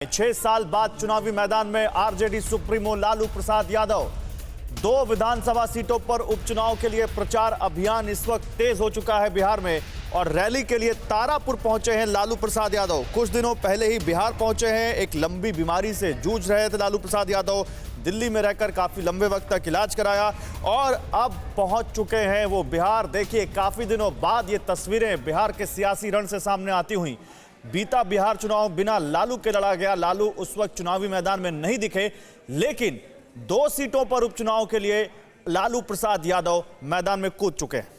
6 साल बाद चुनावी मैदान में आरजेडी सुप्रीमो लालू प्रसाद यादव। 2 विधानसभा सीटों पर उपचुनाव के लिए प्रचार अभियान इस वक्त तेज हो चुका है बिहार में और रैली के लिए तारापुर पहुंचे हैं लालू प्रसाद यादव। कुछ दिनों पहले ही बिहार पहुंचे हैं। एक लंबी बीमारी से जूझ रहे थे लालू प्रसाद यादव। दिल्ली में रहकर काफी लंबे वक्त तक इलाज कराया और अब पहुंच चुके हैं वो बिहार। देखिए, काफी दिनों बाद ये तस्वीरें बिहार के सियासी रण से सामने आती हुई। बीता बिहार चुनाव बिना लालू के लड़ा गया। लालू उस वक्त चुनावी मैदान में नहीं दिखे, लेकिन 2 सीटों पर उपचुनाव के लिए लालू प्रसाद यादव मैदान में कूद चुके हैं।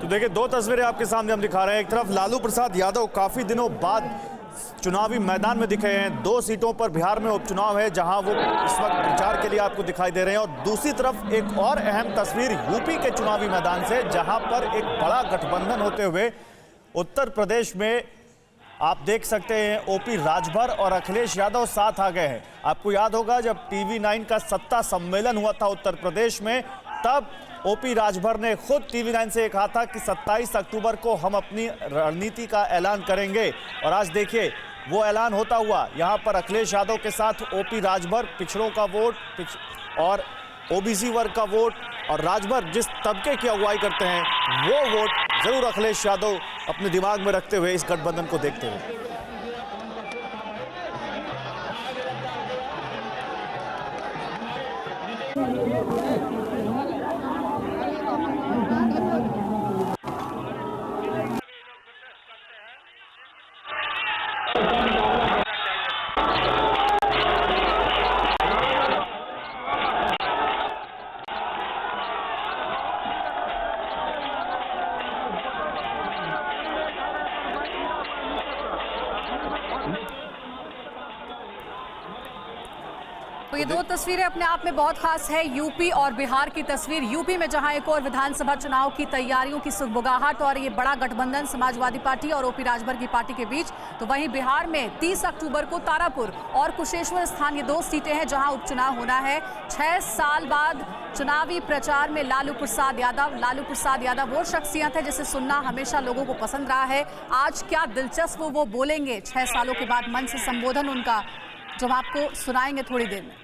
देखिए, 2 तस्वीरें आपके सामने हम दिखा रहे हैं। एक तरफ लालू प्रसाद यादव काफी दिनों बाद चुनावी मैदान में दिखे हैं। 2 सीटों पर बिहार में उपचुनाव है जहां वो इस वक्त प्रचार के लिए आपको दिखाई दे रहे हैं। और दूसरी तरफ एक और अहम तस्वीर यूपी के चुनावी मैदान से, जहां पर एक बड़ा गठबंधन होते हुए उत्तर प्रदेश में आप देख सकते हैं ओपी राजभर और अखिलेश यादव साथ आ गए हैं। आपको याद होगा जब टीवी 9 का सत्ता सम्मेलन हुआ था उत्तर प्रदेश में, तब ओपी राजभर ने खुद टीवी 9 से कहा था कि 27 अक्टूबर को हम अपनी रणनीति का ऐलान करेंगे। और आज देखिए वो ऐलान होता हुआ। यहां पर अखिलेश यादव के साथ ओपी राजभर, पिछड़ों का वोट और ओबीसी वर्ग का वोट, और राजभर जिस तबके की अगुवाई करते हैं वो वोट जरूर अखिलेश यादव अपने दिमाग में रखते हुए इस गठबंधन को देखते हुए। तो ये 2 तस्वीरें अपने आप में बहुत खास है। यूपी और बिहार की तस्वीर। यूपी में जहां एक और विधानसभा चुनाव की तैयारियों की सुगबुगाहट और ये बड़ा गठबंधन समाजवादी पार्टी और ओपी राजभर की पार्टी के बीच, तो वहीं बिहार में 30 अक्टूबर को तारापुर और कुशेश्वर स्थान, ये 2 सीटें हैं जहां उपचुनाव होना है। 6 साल बाद चुनावी प्रचार में लालू प्रसाद यादव वो शख्सियत है जिसे सुनना हमेशा लोगों को पसंद रहा है। आज क्या दिलचस्प वो बोलेंगे 6 सालों के बाद, मन से संबोधन उनका, जब आपको सुनाएंगे थोड़ी देर में।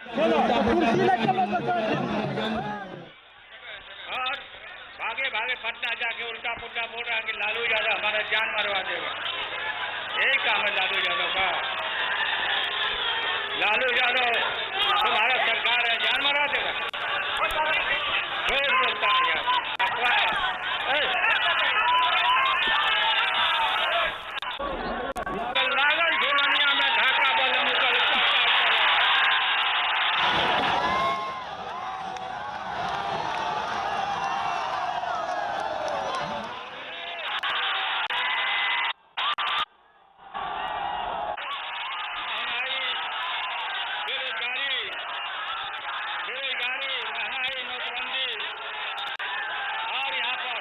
और भागे भागे पटना जाके उल्टा पुल्टा बोल रहा है कि लालू यादव हमारा जान मरवा देगा। यही काम है लालू यादव का। लालू यादव तुम्हारा सरकार है, जान मरवा देगा। रोज बोलता है यार। लागल झोलनिया में ढाका बल मुकल। बेरोजगारी, महंगाई, नोटबंदी और यहाँ पर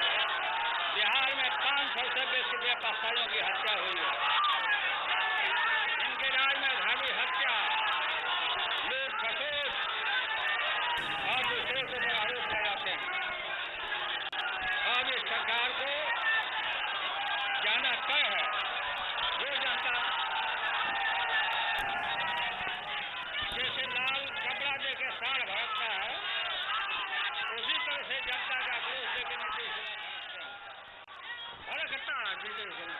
बिहार में 500 से बेसी व्यवसायियों की हत्या हुई है। इनके राज में धार्मिक हत्या, लूट खसोट और दूसरों के ऊपर आरोप लगाते हैं। अब इस सरकार को जाना तय है। जो जनता उसी तरह से जनता का आक्रोश देकर नीतीश कुमार लीजिए सुनो।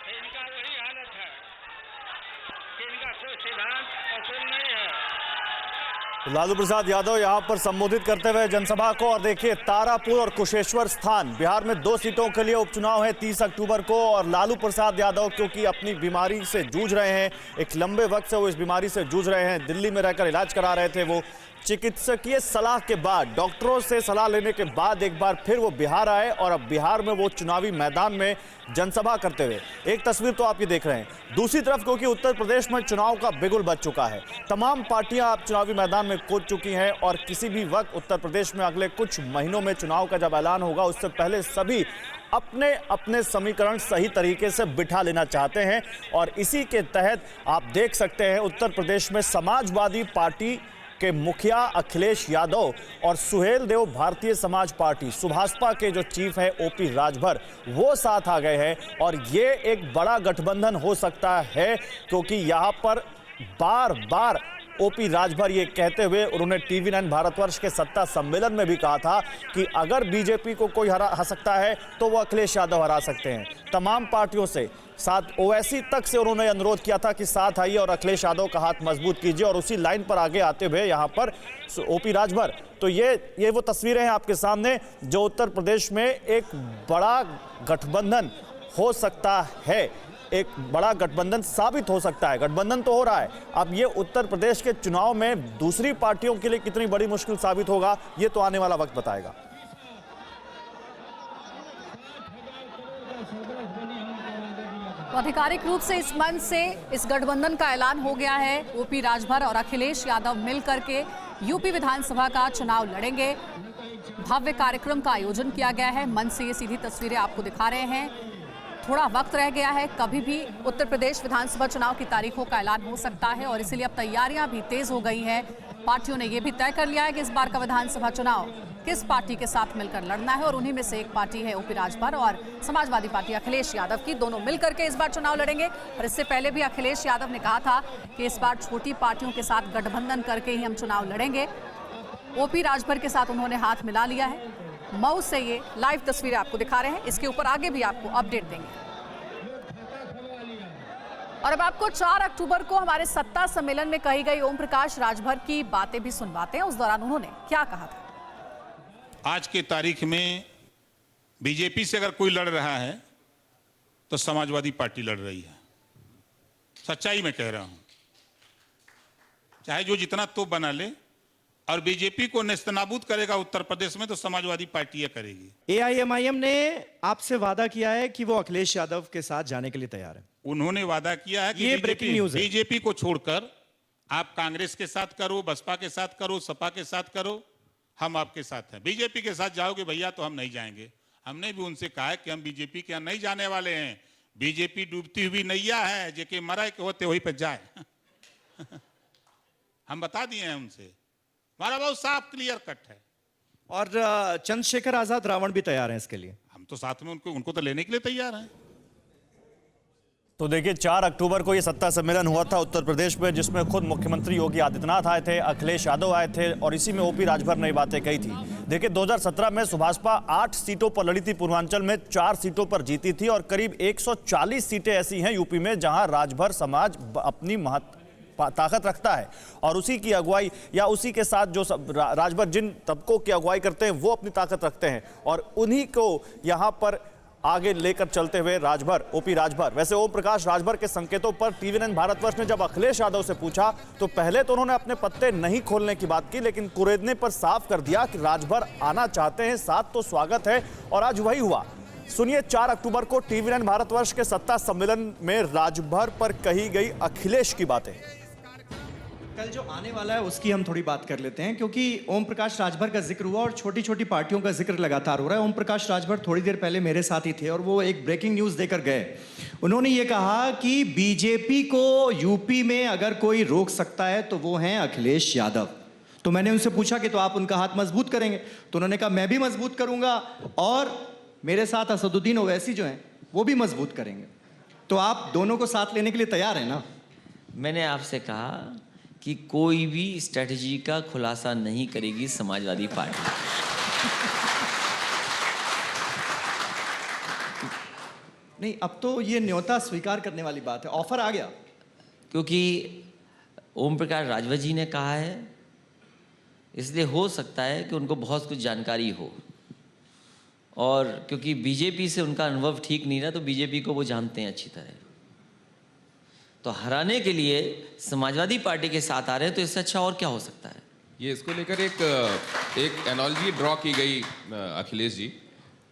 इनका वही हालत है कि इनका कोई सिद्धांत असूल नहीं है। लालू प्रसाद यादव यहां पर संबोधित करते हुए जनसभा को, और देखिए तारापुर और कुशेश्वर स्थान बिहार में 2 सीटों के लिए उपचुनाव है 30 अक्टूबर को। और लालू प्रसाद यादव क्योंकि अपनी बीमारी से जूझ रहे हैं, एक लंबे वक्त से वो इस बीमारी से जूझ रहे हैं, दिल्ली में रहकर इलाज करा रहे थे, वो चिकित्सकीय सलाह के बाद, डॉक्टरों से सलाह लेने के बाद एक बार फिर वो बिहार आए और अब बिहार में वो चुनावी मैदान में जनसभा करते हुए, एक तस्वीर तो आप ये देख रहे हैं। दूसरी तरफ क्योंकि उत्तर प्रदेश में चुनाव का बिगुल बज चुका है, तमाम पार्टियां अब चुनावी मैदान में कूद चुकी हैं और किसी भी वक्त उत्तर प्रदेश में अगले कुछ महीनों में चुनाव का जब ऐलान होगा उससे पहले सभी अपने अपने समीकरण सही तरीके से बिठा लेना चाहते हैं। और इसी के तहत आप देख सकते हैं उत्तर प्रदेश में समाजवादी पार्टी के मुखिया अखिलेश यादव और सुहेल देव भारतीय समाज पार्टी सुभाषपा के जो चीफ है ओपी राजभर, वो साथ आ गए हैं। और ये एक बड़ा गठबंधन हो सकता है क्योंकि यहां पर बार बार ओपी राजभर ये कहते हुए उन्होंने टीवी 9 भारतवर्ष के सत्ता सम्मेलन में भी कहा था कि अगर बीजेपी को कोई हरा सकता है तो वो अखिलेश यादव हरा सकते हैं। तमाम पार्टियों से, साथ ओवैसी तक से उन्होंने अनुरोध किया था कि साथ आइए और अखिलेश यादव का हाथ मजबूत कीजिए। और उसी लाइन पर आगे आते हुए यहाँ पर ओपी राजभर, तो ये वो तस्वीरें हैं आपके सामने जो उत्तर प्रदेश में एक बड़ा गठबंधन हो सकता है, एक बड़ा गठबंधन साबित हो सकता है। गठबंधन तो हो रहा है, अब ये उत्तर प्रदेश के चुनाव में दूसरी पार्टियों के लिए कितनी बड़ी मुश्किल साबित होगा ये तो आने वाला वक्त बताएगा। तो आधिकारिक रूप से इस मंच से इस गठबंधन का ऐलान हो गया है। ओपी राजभर और अखिलेश यादव मिलकर के यूपी विधानसभा का चुनाव लड़ेंगे। भव्य कार्यक्रम का आयोजन किया गया है। मंच से ये सीधी तस्वीरें आपको दिखा रहे हैं। थोड़ा वक्त रह गया है, कभी भी उत्तर प्रदेश विधानसभा चुनाव की तारीखों का ऐलान हो सकता है और इसीलिए अब तैयारियां भी तेज हो गई हैं। पार्टियों ने यह भी तय कर लिया है कि इस बार का विधानसभा चुनाव किस पार्टी के साथ मिलकर लड़ना है और उन्हीं में से एक पार्टी है ओपी राजभर और समाजवादी पार्टी अखिलेश यादव की। दोनों मिलकर के इस बार चुनाव लड़ेंगे। और इससे पहले भी अखिलेश यादव ने कहा था कि इस बार छोटी पार्टियों के साथ गठबंधन करके ही हम चुनाव लड़ेंगे। ओपी राजभर के साथ उन्होंने हाथ मिला लिया है। मऊ से ये लाइव तस्वीरें आपको दिखा रहे हैं, इसके ऊपर आगे भी आपको अपडेट देंगे। और अब आपको 4 अक्टूबर को हमारे सत्ता सम्मेलन में कही गई ओम प्रकाश राजभर की बातें भी सुनवाते हैं। उस दौरान उन्होंने क्या कहा था। आज के तारीख में बीजेपी से अगर कोई लड़ रहा है तो समाजवादी पार्टी लड़ रही है। सच्चाई में कह रहा हूं, चाहे जो जितना तोप बना ले, और बीजेपी को नेस्तनाबूद करेगा उत्तर प्रदेश में तो समाजवादी पार्टी करेगी। एआईएमआईएम ने आपसे वादा किया है कि वो अखिलेश यादव के साथ जाने के लिए तैयार है। उन्होंने वादा किया है कि ये ब्रेकिंग न्यूज़ है। बीजेपी को छोड़कर आप कांग्रेस के साथ करो, बसपा के साथ करो, सपा के साथ करो, हम आपके साथ हैं। बीजेपी के साथ जाओगे भैया तो हम नहीं जाएंगे। हमने भी उनसे कहा है कि हम बीजेपी के यहाँ नहीं जाने वाले हैं। बीजेपी डूबती हुई नैया है, जेके मरा के होते वही पे जाए। हम बता दिए हैं उनसे, हमारा बहुत साफ क्लियर कट है। और चंद्रशेखर आजाद रावण भी तैयार हैं इसके लिए। हम तो साथ में उनको तो लेने के लिए तैयार हैं। तो देखिए 4 अक्टूबर को ये सत्ता सम्मेलन हुआ था उत्तर प्रदेश में, जिसमें खुद मुख्यमंत्री योगी आदित्यनाथ आए थे, अखिलेश यादव आए थे और इसी में ओपी राजभर ने बातें कही थी। देखिए 2017 में सुभाषपा 8 सीटों पर लड़ी थी, पूर्वांचल में 4 सीटों पर जीती थी और करीब 140 सीटें ऐसी हैं यूपी में जहां राजभर समाज अपनी ताकत रखता है और उसी की अगुवाई या उसी के साथ जो राजभर जिन तबकों की अगुवाई करते हैं वो अपनी ताकत रखते हैं और उन्हीं को यहां पर आगे लेकर चलते हुए राजभर, ओपी राजभर। वैसे ओम प्रकाश राजभर के संकेतों पर टीवी 9 भारतवर्ष ने जब अखिलेश यादव से पूछा तो पहले तो उन्होंने अपने पत्ते नहीं खोलने की बात की, लेकिन कुरेदने पर साफ कर दिया कि राजभर आना चाहते हैं, साथ तो स्वागत है और आज वही हुआ। सुनिए 4 अक्टूबर को टीवी 9 भारतवर्ष के सत्ता सम्मेलन में राजभर पर कही गई अखिलेश की बातें। कल जो आने वाला है उसकी हम थोड़ी बात कर लेते हैं, क्योंकि ओम प्रकाश राजभर का जिक्र हुआ और छोटी छोटी पार्टियों का जिक्र लगातार हो रहा है। ओम प्रकाश राजभर थोड़ी देर पहले मेरे साथ ही थे और वो एक ब्रेकिंग न्यूज़ देकर गए। उन्होंने ये कहा कि बीजेपी को यूपी में अगर कोई रोक सकता है तो वो हैं अखिलेश यादव। तो मैंने उनसे पूछा कि तो आप उनका हाथ मजबूत करेंगे? तो उन्होंने कहा मैं भी मजबूत करूंगा और मेरे साथ असदुद्दीन ओवैसी जो हैं वो भी मजबूत करेंगे। तो आप दोनों को साथ लेने के लिए तैयार हैं ना? मैंने आपसे कहा कि कोई भी स्ट्रेटजी का खुलासा नहीं करेगी समाजवादी पार्टी। नहीं, अब तो ये न्योता स्वीकार करने वाली बात है, ऑफर आ गया। क्योंकि ओम प्रकाश राजभर जी ने कहा है, इसलिए हो सकता है कि उनको बहुत कुछ जानकारी हो, और क्योंकि बीजेपी से उनका अनुभव ठीक नहीं रहा तो बीजेपी को वो जानते हैं अच्छी तरह, तो हराने के लिए समाजवादी पार्टी के साथ आ रहे हैं, तो इससे अच्छा और क्या हो सकता है। ये इसको लेकर एक एनालॉजी ड्रॉ की गई अखिलेश जी,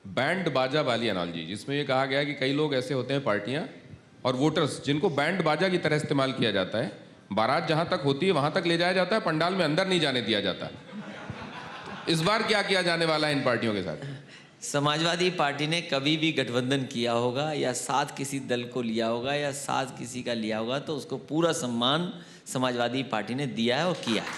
बैंड बाजा वाली एनालॉजी, जिसमें ये कहा गया कि कई लोग ऐसे होते हैं पार्टियां और वोटर्स जिनको बैंड बाजा की तरह इस्तेमाल किया जाता है, बारात जहां तक होती है वहां तक ले जाया जाता है, पंडाल में अंदर नहीं जाने दिया जाता। इस बार क्या किया जाने वाला है इन पार्टियों के साथ? समाजवादी पार्टी ने कभी भी गठबंधन किया होगा या साथ किसी दल को लिया होगा या साथ किसी का लिया होगा तो उसको पूरा सम्मान समाजवादी पार्टी ने दिया है और किया है।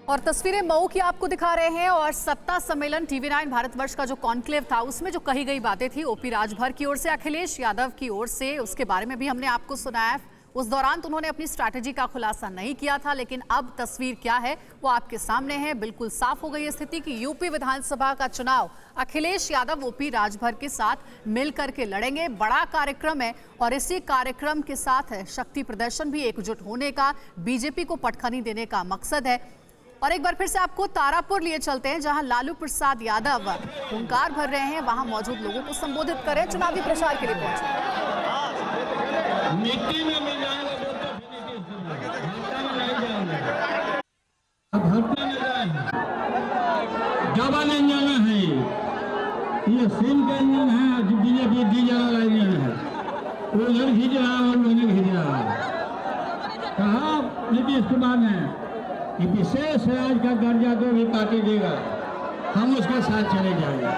और तस्वीरें मऊ की आपको दिखा रहे हैं, और सत्ता सम्मेलन TV9 भारतवर्ष का जो कॉन्क्लेव था उसमें जो कही गई बातें थी ओपी राजभर की ओर से, अखिलेश यादव की ओर से, उसके बारे में भी हमने आपको सुनाया। उस दौरान तो उन्होंने अपनी स्ट्रैटेजी का खुलासा नहीं किया था, लेकिन अब तस्वीर क्या है वो आपके सामने है। बिल्कुल साफ हो गई स्थिति कि यूपी विधानसभा का चुनाव अखिलेश यादव ओपी राजभर के साथ मिलकर के लड़ेंगे। बड़ा कार्यक्रम है और इसी कार्यक्रम के साथ शक्ति प्रदर्शन भी, एकजुट होने का, बीजेपी को पटखनी देने का मकसद है। और एक बार फिर से आपको तारापुर लिए चलते हैं, जहां लालू प्रसाद यादव हुंकार भर रहे हैं, वहां मौजूद लोगों को संबोधित कर रहे हैं, चुनावी प्रचार के लिए पहुंचे। मिट्टी में मिल जाएगा अब हटने में जाएंगे, डबल इंजन है ये सेम का इंजन है, बीजेपी डीजल वाला इंजन है, उधर खींच रहा है और उधर खींच रहा है। कहा नीतीश कुमार ने कि विशेष राज्य का दर्जा जो भी पार्टी देगा हम उसके साथ चले जाएंगे।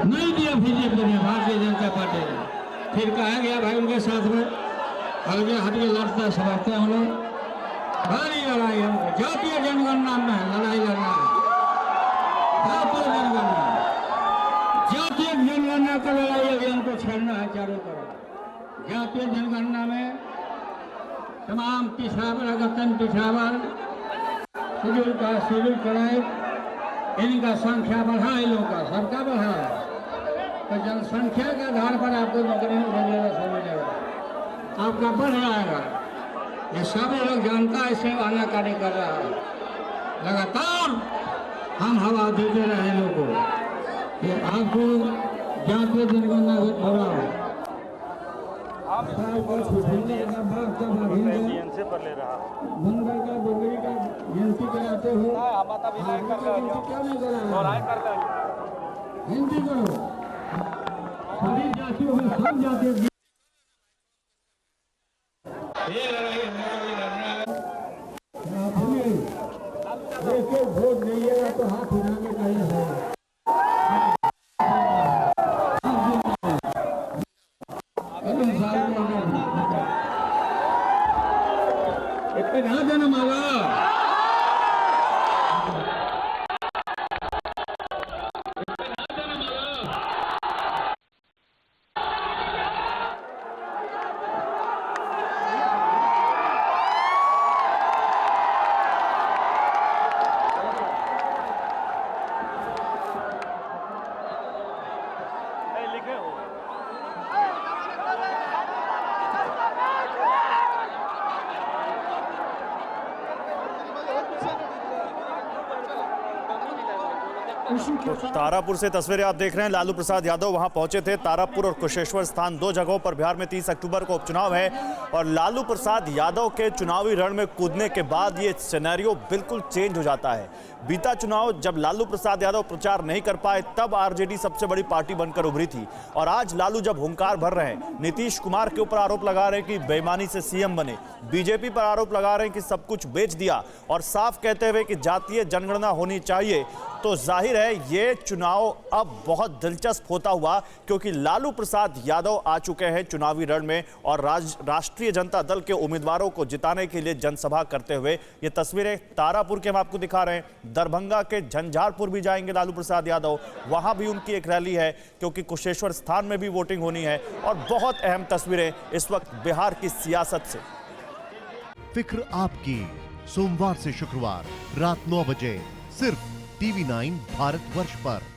नहीं दिया बीजेपी ने, भारतीय जनता पार्टी ने, फिर कहा गया भाई उनके साथ में अलगे हटके लड़ता समझते हैं हम लोग। भारी लड़ाई हमको जातीय जनगणना में लड़ाई लड़ना है, जातीय जनगणना का लड़ाई अभियान को छेड़ना है चारों तरफ। जातीय जनगणना में तमाम पिछावर, अगतन पिछावर, शेड्यूल का शेड्यूल ट्राइब, इनका संख्या बढ़ा, इन लोगों का सबका बढ़ा, तो जनसंख्या के आधार पर आपको नौकरी मिलेगा, मिलेगा, आपका बढ़ जाएगा। ये सब लोग जानता है, इससे आनाकानी कर रहा है। लगातार हम हवा देते रहे लोगों को, ये आपको जातीय जनगणना हो रहा है, गिनती कराते हो, हिंदी करो, सभी जातियों में सब जातियों वोट दीजिएगा तो हाथ हिला के कहीं है। इतना जन्म आगा तो तारापुर से तस्वीरें आप देख रहे हैं। लालू प्रसाद यादव वहां पहुंचे थे। तारापुर और कुशेश्वर स्थान, दो जगहों पर बिहार में 30 अक्टूबर को उपचुनाव है और लालू प्रसाद यादव के चुनावी रण में कूदने के बाद ये सिनेरियो बिल्कुल चेंज हो जाता है। बीता चुनाव जब लालू प्रसाद यादव प्रचार नहीं कर पाए तब आरजेडी सबसे बड़ी पार्टी बनकर उभरी थी और आज लालू जब हुंकार भर रहे हैं, नीतीश कुमार के ऊपर आरोप लगा रहे हैं कि बेईमानी से सीएम बने, बीजेपी पर आरोप लगा रहे हैं कि सब कुछ बेच दिया और साफ कहते हुए कि जातीय जनगणना होनी चाहिए, तो जाहिर है ये चुनाव अब बहुत दिलचस्प होता हुआ, क्योंकि लालू प्रसाद यादव आ चुके हैं चुनावी रण में और राष्ट्रीय जनता दल के उम्मीदवारों को जिताने के लिए जनसभा करते हुए। ये तस्वीरें तारापुर के हम आपको दिखा रहे हैं। दरभंगा के झंझारपुर भी जाएंगे लालू प्रसाद यादव, वहां भी उनकी एक रैली है, क्योंकि कुशेश्वर स्थान में भी वोटिंग होनी है। और बहुत अहम तस्वीरें इस वक्त बिहार की सियासत से। फिक्र आपकी, सोमवार से शुक्रवार रात 9 बजे सिर्फ TV9 भारतवर्ष पर।